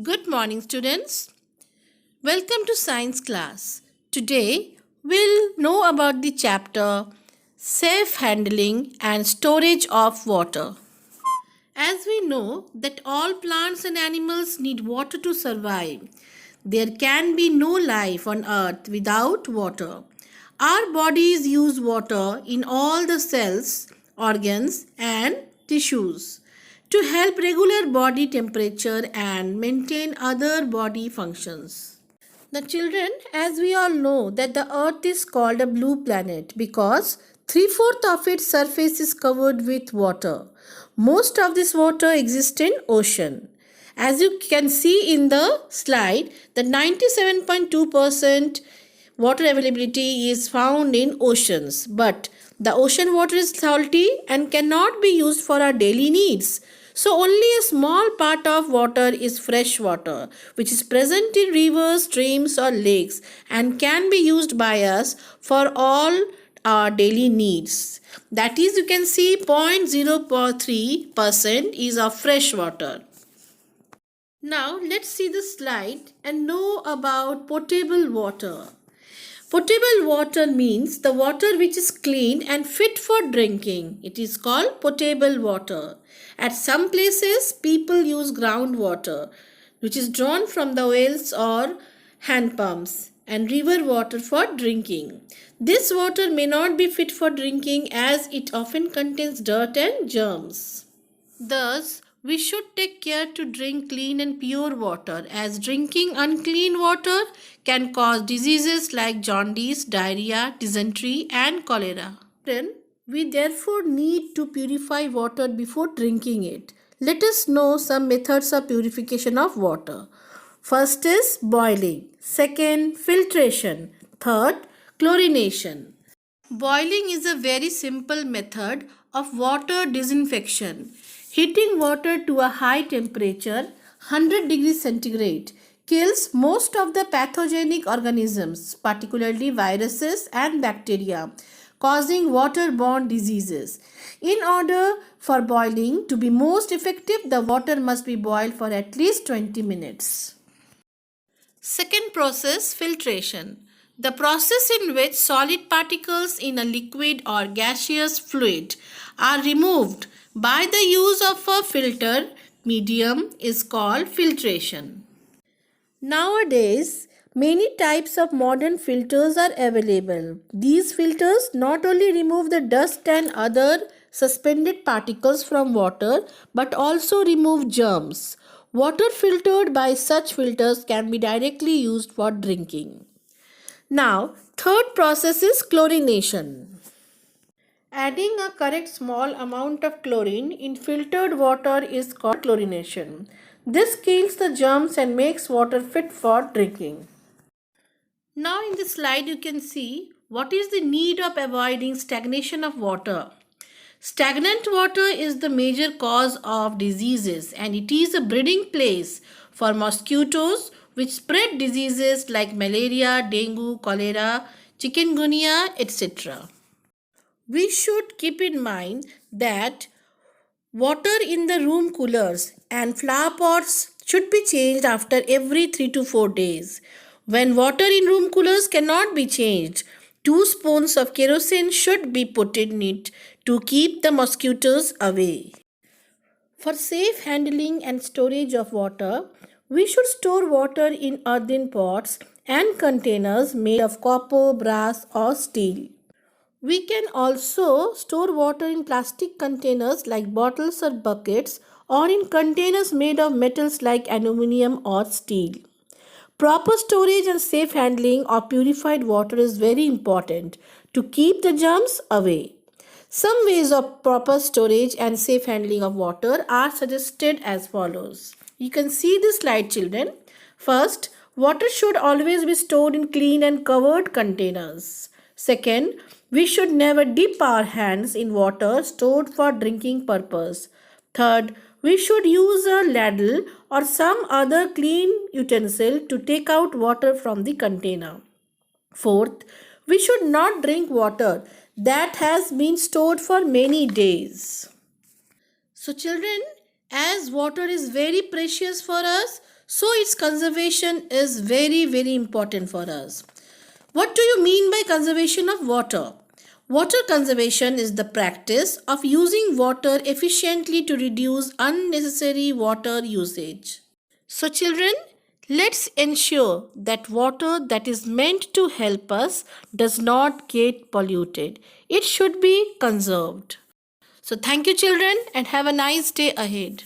Good morning, students. Welcome to science class. Today, we'll know about the chapter Safe Handling and Storage of Water. As we know that all plants and animals need water to survive, there can be no life on earth without water. Our bodies use water in all the cells, organs, and tissues to help regular body temperature and maintain other body functions. The children, as we all know, that the earth is called a blue planet because three-fourths of its surface is covered with water. Most of this water exists in ocean. As you can see in the slide, the 97.2% water availability is found in oceans, but the ocean water is salty and cannot be used for our daily needs. So only a small part of water is fresh water, which is present in rivers, streams or lakes and can be used by us for all our daily needs. That is, you can see 0.03% is of fresh water. Now let's see the slide and know about potable water. Potable water means the water which is clean and fit for drinking. It is called potable water. At some places, people use groundwater, which is drawn from the wells or hand pumps, and river water for drinking. This water may not be fit for drinking as it often contains dirt and germs. Thus, we should take care to drink clean and pure water, as drinking unclean water can cause diseases like jaundice, diarrhea, dysentery and cholera. Then, we therefore need to purify water before drinking it. Let us know some methods of purification of water. First is boiling. Second, filtration. Third, chlorination. Boiling is a very simple method of water disinfection. Heating water to a high temperature, 100 degrees centigrade, kills most of the pathogenic organisms, particularly viruses and bacteria, causing waterborne diseases. In order for boiling to be most effective, the water must be boiled for at least 20 minutes. Second process, filtration. The process in which solid particles in a liquid or gaseous fluid are removed by the use of a filter medium is called filtration. Nowadays, many types of modern filters are available. These filters not only remove the dust and other suspended particles from water but also remove germs. Water filtered by such filters can be directly used for drinking. Now, third process is chlorination. Adding a correct small amount of chlorine in filtered water is called chlorination. This kills the germs and makes water fit for drinking. Now in this slide you can see what is the need of avoiding stagnation of water. Stagnant water is the major cause of diseases and it is a breeding place for mosquitoes which spread diseases like malaria, dengue, cholera, chikungunya, etc. We should keep in mind that water in the room coolers and flower pots should be changed after every 3 to 4 days. When water in room coolers cannot be changed, 2 spoons of kerosene should be put in it to keep the mosquitoes away. For safe handling and storage of water, we should store water in earthen pots and containers made of copper, brass or steel. We can also store water in plastic containers like bottles or buckets or in containers made of metals like aluminum or steel. Proper storage and safe handling of purified water is very important to keep the germs away. Some ways of proper storage and safe handling of water are suggested as follows. You can see this slide, children. First, water should always be stored in clean and covered containers. Second, we should never dip our hands in water stored for drinking purpose. Third, we should use a ladle or some other clean utensil to take out water from the container. Fourth, we should not drink water that has been stored for many days. So children, as water is very precious for us, So its conservation is very, very important for us. What do you mean by conservation of water? Water conservation is the practice of using water efficiently to reduce unnecessary water usage. So, children, let's ensure that water that is meant to help us does not get polluted. It should be conserved. So, thank you, children, and have a nice day ahead.